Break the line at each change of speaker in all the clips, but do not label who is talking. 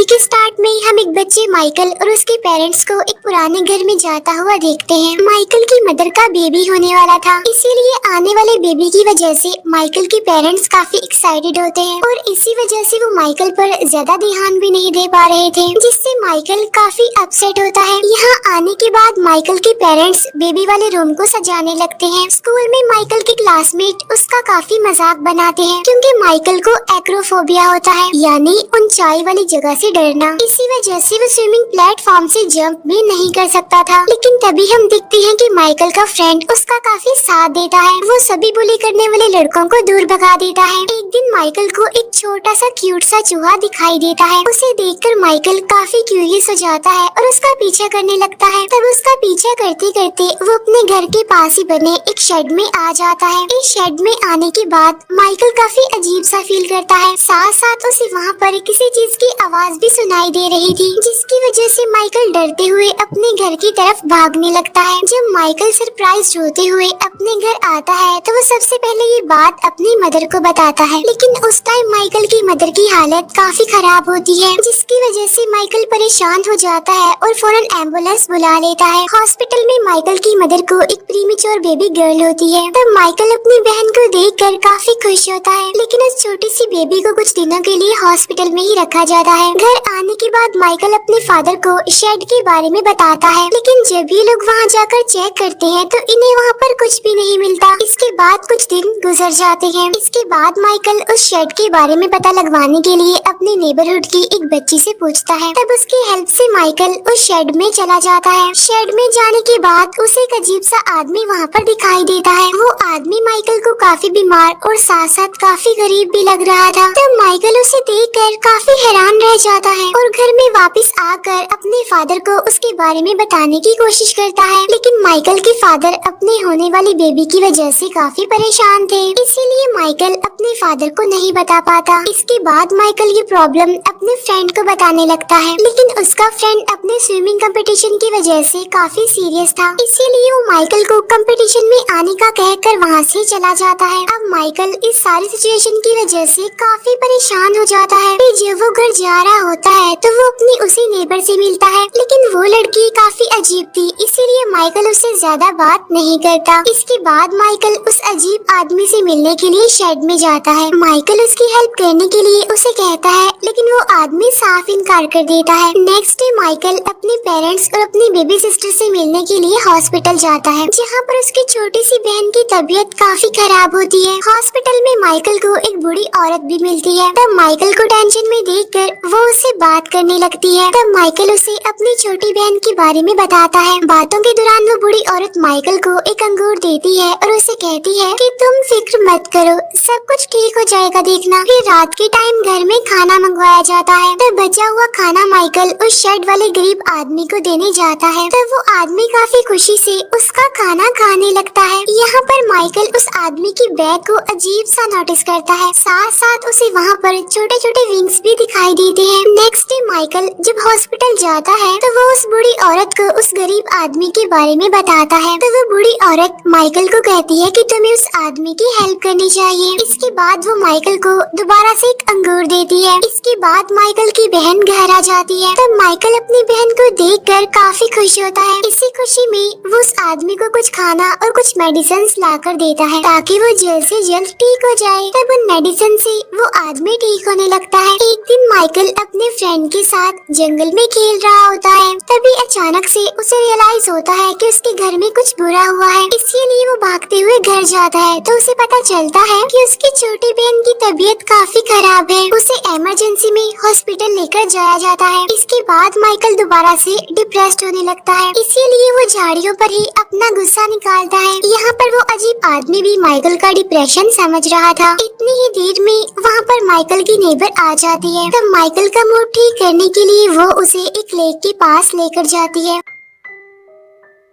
के स्टार्ट में हम एक बच्चे माइकल और उसके पेरेंट्स को एक पुराने घर में जाता हुआ देखते हैं। माइकल की मदर का बेबी होने वाला था, इसीलिए आने वाले बेबी की वजह से माइकल के पेरेंट्स काफी एक्साइटेड होते हैं और इसी वजह से वो माइकल पर ज्यादा ध्यान भी नहीं दे पा रहे थे, जिससे माइकल काफी अपसेट होता है। यहाँ आने के बाद माइकल के पेरेंट्स बेबी वाले रूम को सजाने लगते हैं। स्कूल में माइकल के क्लासमेट उसका काफी मजाक बनाते हैं क्योंकि माइकल को एक्रोफोबिया होता है, यानी ऊंचाई वाली जगह से डरना। इसी वजह से वो स्विमिंग प्लेटफॉर्म से जंप भी नहीं कर सकता था। लेकिन तभी हम देखते हैं कि माइकल का फ्रेंड उसका काफी साथ देता है। वो सभी बुली करने वाले लड़कों को दूर भगा देता है। एक दिन माइकल को एक छोटा सा क्यूट सा चूहा दिखाई देता है। उसे देखकर माइकल काफी क्यूरियस हो जाता है और उसका पीछा करने लगता है। तब उसका पीछा करते करते वो अपने घर के पास ही बने एक शेड में आ जाता है। इस शेड में आने के बाद माइकल काफी अजीब सा फील करता है। साथ साथ उसे वहाँ पर किसी चीज की आवाज भी सुनाई दे रही थी, जिसकी वजह से माइकल डरते हुए अपने घर की तरफ भागने लगता है। जब माइकल सरप्राइज होते हुए अपने घर आता है तो वो सबसे पहले ये बात अपनी मदर को बताता है, लेकिन उस टाइम माइकल की मदर की हालत काफी खराब होती है, जिसकी वजह से माइकल परेशान हो जाता है और फौरन एम्बुलेंस बुला लेता है। हॉस्पिटल में माइकल की मदर को एक प्रीमेच्योर बेबी गर्ल होती है। तब माइकल अपनी बहन को देखकर काफी खुश होता है, लेकिन उस छोटी सी बेबी को कुछ दिनों के लिए हॉस्पिटल में ही रखा जाता है। घर आने के बाद माइकल अपने फादर को शेड के बारे में बताता है, लेकिन जब ये लोग वहाँ जाकर चेक करते हैं तो इन्हें वहाँ पर कुछ भी नहीं मिलता। इसके बाद कुछ दिन गुजर जाते हैं। इसके बाद माइकल उस शेड के बारे में पता लगवाने के लिए अपने नेबरहुड की एक बच्ची से पूछता है। तब उसकी हेल्प से माइकल उस शेड में चला जाता है। शेड में जाने के बाद उसे एक अजीब सा आदमी वहाँ पर दिखाई देता है। वो आदमी माइकल को काफी बीमार और साथ साथ काफी गरीब भी लग रहा था। तब माइकल उसे देखकर काफी हैरान रह जाता है और घर में वापस आकर अपने फादर को उसके बारे में बताने की कोशिश करता है, लेकिन माइकल के फादर अपने होने वाली बेबी की वजह से काफी परेशान थे, इसीलिए माइकल अपने फादर को नहीं बता पाता। इसके बाद माइकल ये प्रॉब्लम अपने फ्रेंड को बताने लगता है, लेकिन उसका फ्रेंड अपने स्विमिंग कंपटीशन की वजह से काफी सीरियस था, इसीलिए वो माइकल को कंपटीशन में आने का कहकर वहाँ से चला जाता है। अब माइकल इस सारी सिचुएशन की वजह से काफी परेशान हो जाता है। फिर जब वो घर जा रहा होता है तो वो अपनी उसी नेबर से मिलता है, लेकिन वो लड़की काफी अजीब थी, इसीलिए माइकल उससे ज्यादा बात नहीं करता। इसके बाद माइकल उस अजीब आदमी से मिलने के लिए शेड में जाता है। माइकल उसकी हेल्प करने के लिए उसे कहता है, लेकिन वो आदमी साफ इनकार कर देता है। नेक्स्ट डे माइकल अपने पेरेंट्स और अपनी बेबी सिस्टर से मिलने के लिए हॉस्पिटल जाता है, जहाँ पर उसकी छोटी सी बहन की तबीयत काफी खराब होती है। हॉस्पिटल में माइकल को एक बूढ़ी औरत भी मिलती है। तब माइकल को टेंशन में देखकर वो उससे बात करने लगती है। तब माइकल उसे अपनी छोटी बहन के बारे में बताता है। बातों के दौरान वो बूढ़ी औरत माइकल को एक अंगूर देती है और उसे कहती है कि तुम फिक्र मत करो, सब कुछ ठीक हो जाएगा, देखना। फिर रात के टाइम घर में खाना मंगवाया जाता है। तब बचा हुआ खाना माइकल उस शेड वाले गरीब आदमी को देने जाता है। तब वो आदमी काफी खुशी से उसका खाना खाने लगता है। यहाँ पर माइकल उस आदमी की बैग को अजीब सा नोटिस करता है, साथ साथ उसे वहाँ पर छोटे छोटे विंग्स भी दिखाई देते हैं। नेक्स्ट डे माइकल जब हॉस्पिटल जाता है तो वो उस बूढ़ी औरत को उस गरीब आदमी के बारे में बताता है। तो वो बूढ़ी औरत माइकल को कहती है कि तुम्हें उस आदमी की हेल्प करनी चाहिए। इसके बाद वो माइकल को दोबारा से एक अंगूर देती है। इसके बाद माइकल की बहन घर आ जाती है। तब माइकल अपनी बहन को देखकर काफी खुश होता है। इसी खुशी में वो उस आदमी को कुछ खाना और कुछ मेडिसिन लाकर देता है ताकि वो जल्द से जल्द ठीक हो जाए। तब उन मेडिसिन से वो आदमी ठीक होने लगता है। एक दिन माइकल अपने फ्रेंड के साथ जंगल में खेल रहा होता है, तभी अचानक से उसे रियलाइज होता है कि उसके घर में कुछ बुरा हुआ है, इसीलिए वो भागते हुए घर जाता है। तो उसे पता चलता है कि उसकी छोटी बहन की तबीयत काफी खराब है। उसे इमरजेंसी में हॉस्पिटल लेकर जाया जाता है। इसके बाद माइकल दोबारा से डिप्रेस्ड होने लगता है, इसीलिए वो झाड़ियों पर ही अपना गुस्सा निकालता है। यहाँ पर वो अजीब आदमी भी माइकल का डिप्रेशन समझ रहा था। इतनी ही देर में वहाँ पर माइकल की नेबर आ जाती है। तब माइकल का मूड ठीक करने के लिए वो उसे एक लेक के पास लेकर जाती है।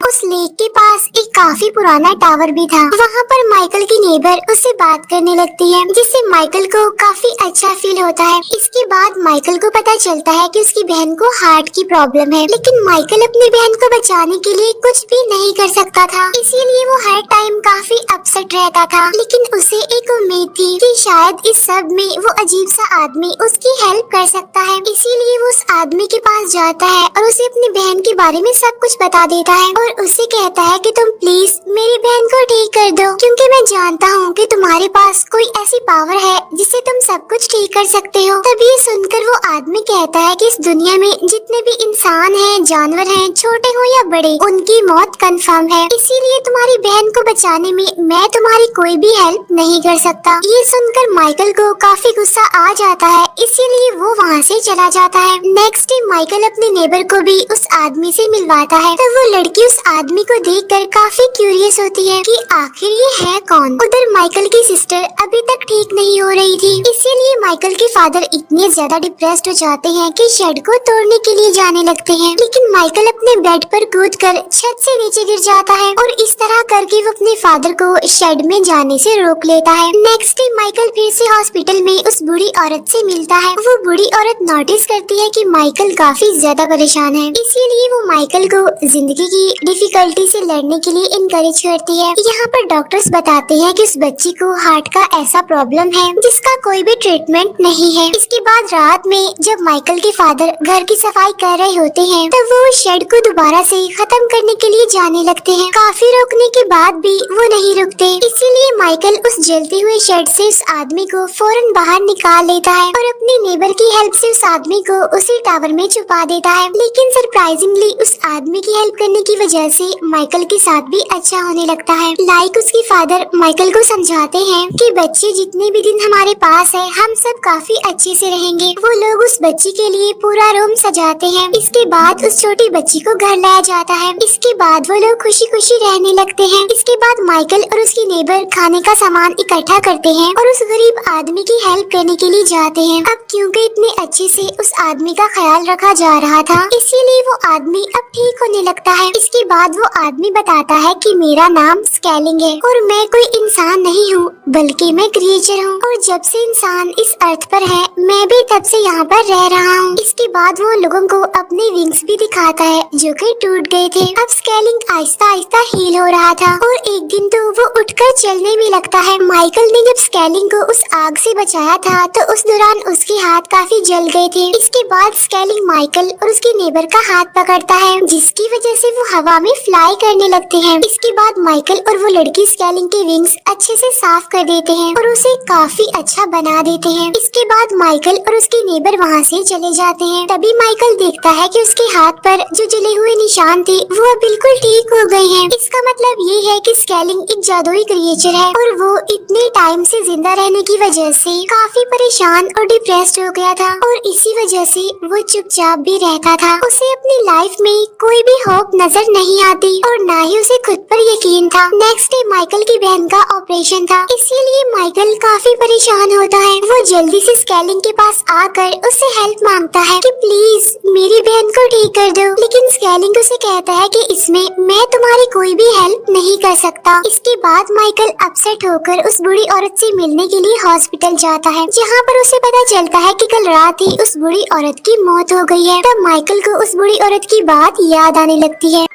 उस लेक के पास एक काफी पुराना टावर भी था। वहाँ पर माइकल की नेबर उससे बात करने लगती है, जिससे माइकल को काफी अच्छा फील होता है। इसके बाद माइकल को पता चलता है कि उसकी बहन को हार्ट की प्रॉब्लम है, लेकिन माइकल अपनी बहन को बचाने के लिए कुछ भी नहीं कर सकता था, इसीलिए वो हर टाइम काफी अपसेट रहता था। लेकिन उसे एक उम्मीद थी कि शायद इस सब में वो अजीब सा आदमी उसकी हेल्प कर सकता है, इसीलिए वो उस आदमी के पास जाता है और उसे अपनी बहन के बारे में सब कुछ बता देता है और उससे कहता है कि तुम प्लीज मेरी बहन को ठीक कर दो, क्योंकि मैं जानता हूँ कि तुम्हारे पास कोई ऐसी पावर है जिससे तुम सब कुछ ठीक कर सकते हो। तभी ये सुनकर वो आदमी कहता है कि इस दुनिया में जितने भी इंसान हैं, जानवर हैं, छोटे हो या बड़े, उनकी मौत कंफर्म है, इसीलिए तुम्हारी बहन को बचाने में मैं तुम्हारी कोई भी हेल्प नहीं कर सकता। ये सुनकर माइकल को काफी गुस्सा आ जाता है, इसीलिए वो वहाँ से चला जाता है। नेक्स्ट डे माइकल अपने नेबर को भी उस आदमी से मिलवाता है, तो वो लड़की उस आदमी को देखकर काफी क्यूरियस होती है कि आखिर ये है कौन। उधर माइकल की सिस्टर अभी तक ठीक नहीं हो रही थी, इसीलिए माइकल के फादर इतने ज्यादा डिप्रेस्ड हो जाते हैं कि शेड को तोड़ने के लिए जाने लगते हैं, लेकिन माइकल अपने बेड पर कूदकर छत से नीचे गिर जाता है और इस तरह करके वो अपने फादर को शेड में जाने से रोक लेता है। नेक्स्ट डे माइकल फिर से हॉस्पिटल में उस बूढ़ी औरत से मिलता है। वो बूढ़ी औरत नोटिस करती है कि माइकल काफी ज्यादा परेशान है, इसीलिए वो माइकल को जिंदगी की डिफिकल्टी से लड़ने के लिए इनकरेज करती है। यहाँ पर डॉक्टर्स बताते हैं कि उस बच्ची को हार्ट का ऐसा प्रॉब्लम है जिसका कोई भी ट्रीटमेंट नहीं है। इसके बाद रात में जब माइकल के फादर घर की सफाई कर रहे होते हैं, तब वो शेड को दोबारा से खत्म करने के लिए जाने लगते हैं। काफी रोकने के बाद भी वो नहीं रुकते, इसीलिए माइकल उस जलते हुए शेड से उस आदमी को फौरन बाहर निकाल लेता है और अपने नेबर की हेल्प से उस आदमी को उसी टावर में छुपा देता है। लेकिन सरप्राइजिंगली उस आदमी की हेल्प करने की वजह से माइकल के साथ भी अच्छा होने लगता है। लाइक उसके फादर माइकल को समझाते हैं कि बच्चे जितने भी दिन हमारे पास है, हम सब काफी अच्छे से रहेंगे। वो लोग उस बच्ची के लिए पूरा रूम सजाते हैं। इसके बाद उस छोटी बच्ची को घर लाया जाता है। इसके बाद वो लोग खुशी खुशी रहने लगते हैं। इसके बाद माइकल और उसकी नेबर खाने का सामान इकट्ठा करते हैं और उस गरीब आदमी की हेल्प करने के लिए जाते हैं। अब क्योंकि इतने अच्छे से उस आदमी का ख्याल रखा जा रहा था, इसीलिए वो आदमी अब ठीक होने लगता है। इसके बाद वो आदमी बताता है कि मेरा नाम स्केलिंग है और मैं कोई इंसान नहीं हूँ, बल्कि मैं क्रिएचर हूँ, और जब से इंसान इस अर्थ पर है, मैं भी तब से यहाँ पर रह रहा हूँ। इसके बाद वो लोगों को अपने विंग्स भी दिखाता है जो कि टूट गए थे। अब स्केलिंग आहिस्ता आहिस्ता हील हो रहा था और एक दिन तो वो उठकर चलने भी लगता है। माइकल ने जब स्केलिंग को उस आग से बचाया था, तो उस दौरान उसके हाथ काफी जल गए थे। इसके बाद स्केलिंग माइकल और उसके नेबर का हाथ पकड़ता है, जिसकी वजह से वो हवा में फ्लाई करने लगते हैं। इसके बाद माइकल और वो लड़की स्केलिंग के विंग्स अच्छे से साफ कर देते हैं और उसे काफी अच्छा बना देते हैं। इसके बाद माइकल और उसके नेबर वहाँ से चले जाते हैं। तभी माइकल देखता है कि उसके हाथ पर जो जले हुए निशान थे वो बिल्कुल ठीक हो गए हैं। इसका मतलब ये है कि स्केलिंग एक जादुई क्रिएचर है और वो इतने टाइम से जिंदा रहने की वजह से काफी परेशान और डिप्रेस्ड हो गया था और इसी वजह से वो चुपचाप भी रहता था। उसे अपनी लाइफ में कोई भी होप नजर नहीं आती और ना ही उसे खुद पर यकीन था। नेक्स्ट डे माइकल की बहन का ऑपरेशन था, इसीलिए माइकल काफी परेशान होता है। वो जल्दी से स्केलिंग के पास आकर उससे हेल्प मांगता है कि प्लीज मेरी बहन को ठीक कर दो, लेकिन स्केलिंग उसे कहता है कि इसमें मैं तुम्हारी कोई भी हेल्प नहीं कर सकता। इसके बाद माइकल अपसेट होकर उस बूढ़ी औरत से मिलने के लिए हॉस्पिटल जाता है, जहाँ पर उसे पता चलता है कि कल रात ही उस बूढ़ी औरत की मौत हो गई है। तब माइकल को उस बूढ़ी औरत की बात याद आने लगती है।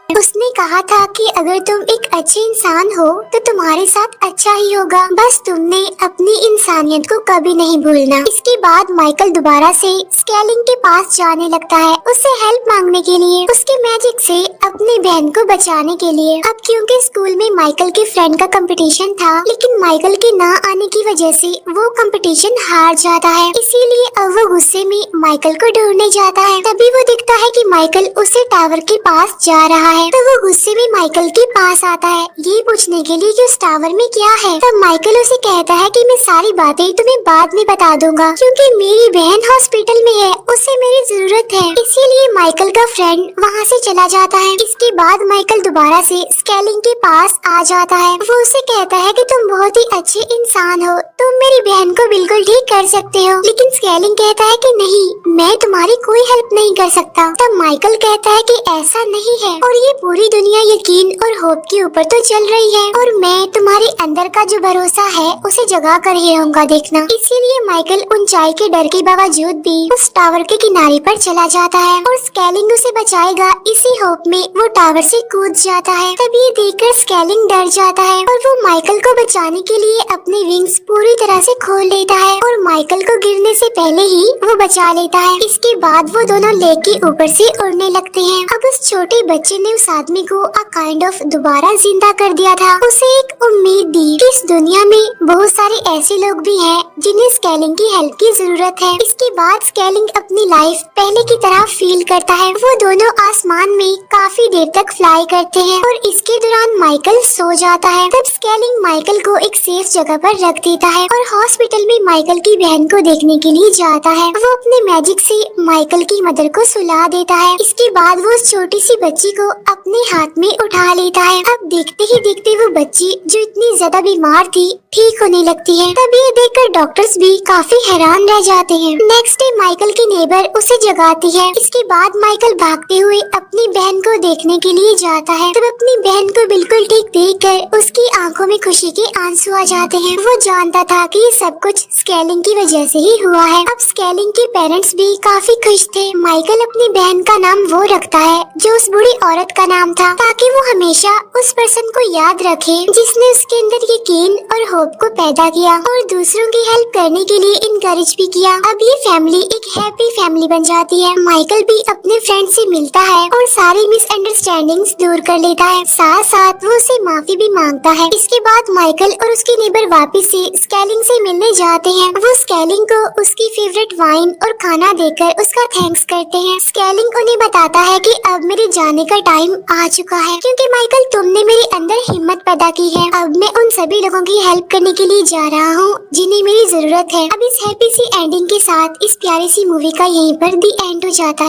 उसने कहा था कि अगर तुम एक अच्छे इंसान हो तो तुम्हारे साथ अच्छा ही होगा, बस तुमने अपनी इंसानियत को कभी नहीं भूलना। इसके बाद माइकल दोबारा से स्केलिंग के पास जाने लगता है उससे हेल्प मांगने के लिए, उसके मैजिक से अपनी बहन को बचाने के लिए। अब क्योंकि स्कूल में माइकल के फ्रेंड का कंपटीशन था, लेकिन माइकल के ना आने की वजह से वो कंपटीशन हार जाता है, इसीलिए अब वो गुस्से में माइकल को ढूंढने जाता है। तभी वो दिखता है कि माइकल उसे टावर के पास जा रहा है। तो वो गुस्से में माइकल के पास आता है ये पूछने के लिए कि उस टावर में क्या है। तब माइकल उसे कहता है कि मैं सारी बातें तुम्हें बाद में बता दूंगा, क्योंकि मेरी बहन हॉस्पिटल में है, उसे मेरी जरूरत है। इसीलिए माइकल का फ्रेंड वहाँ से चला जाता है। इसके बाद माइकल दोबारा से स्केलिंग के पास आ जाता है। वो उसे कहता है कि तुम बहुत ही अच्छे इंसान हो, तुम मेरी बहन को बिल्कुल ठीक कर सकते हो। लेकिन स्केलिंग कहता है कि नहीं, मैं तुम्हारी कोई हेल्प नहीं कर सकता। तब माइकल कहता है कि ऐसा नहीं है और ये पूरी दुनिया यकीन और होप के ऊपर तो चल रही है और मैं तुम्हारे अंदर का जो भरोसा है उसे जगा कर ही रहूंगा देखना। इसीलिए माइकल ऊंचाई के डर के बावजूद भी उस टावर के किनारे पर चला जाता है और स्केलिंग उसे बचाएगा इसी होप में वो टावर से कूद जाता है। तब ये देखकर स्केलिंग डर जाता है और वो माइकल को बचाने के लिए अपने विंग्स पूरी तरह से खोल लेता है और माइकल को गिरने से पहले ही वो बचा लेता है। इसके बाद वो दोनों लेक के ऊपर से उड़ने लगते हैं। अब उस छोटे बच्चे ने उस आदमी को काइंड ऑफ दोबारा जिंदा कर दिया था। उसे एक उम्मीद दी कि इस दुनिया में बहुत सारे ऐसे लोग भी हैं जिन्हें स्केलिंग की हेल्प की जरूरत है। इसके बाद स्केलिंग अपनी लाइफ पहले की तरह फील करता है। वो दोनों आसमान में काफी देर तक फ्लाई करते हैं और इसके दौरान माइकल सो जाता है। तब स्केलिंग माइकल को एक सेफ जगह पर रख देता है और हॉस्पिटल में माइकल की बहन को देखने के लिए जाता है। वो अपने मैजिक से माइकल की मदर को सुला देता है। इसके बाद वो उस छोटी सी बच्ची को अपने हाथ में उठा लेता है। अब देखते ही देखते वो बच्ची जो इतनी ज्यादा बीमार थी ठीक होने लगती है। तब ये देखकर डॉक्टर्स भी काफी हैरान रह जाते हैं। नेक्स्ट डे माइकल की नेबर उसे जगाती है। इसके बाद माइकल भागते हुए अपनी बहन को देखने के लिए जाता है। तब अपनी बहन को बिल्कुल ठीक देखकर उसकी आंखों में खुशी के आंसू आ जाते हैं। वो जानता था कि ये सब कुछ स्केलिंग की वजह से ही हुआ है। अब स्केलिंग के पेरेंट्स भी काफी खुश थे। माइकल अपनी बहन का नाम वो रखता है जो उस बूढ़ी औरत का नाम था, ताकि वो हमेशा उस पर्सन को याद रखे जिसने उसके अंदर यकीन और होप को पैदा किया और दूसरों की हेल्प करने के लिए इनकरेज भी किया। अब ये फैमिली एक हैप्पी फैमिली बन जाती है। माइकल भी अपने फ्रेंड से मिलता है और सारी मिसअंडरस्टैंडिंग्स दूर कर लेता है। साथ साथ वो उसे माफी भी मांगता है। इसके बाद माइकल और उसके नेबर वापस से स्केलिंग से मिलने जाते हैं। वो स्केलिंग को उसकी फेवरेट वाइन और खाना देकर उसका थैंक्स करते हैं। स्केलिंग उन्हें बताता है कि अब मेरे जाने का टाइम आ चुका है, क्योंकि माइकल तुमने मेरे अंदर हिम्मत पैदा की है। अब मैं उन सभी लोगों की हेल्प करने के लिए जा रहा हूँ जिन्हें मेरी जरूरत है। अब इस हैप्पी सी एंडिंग के साथ इस प्यारी सी मूवी का यहीं पर दी एंड हो जाता है।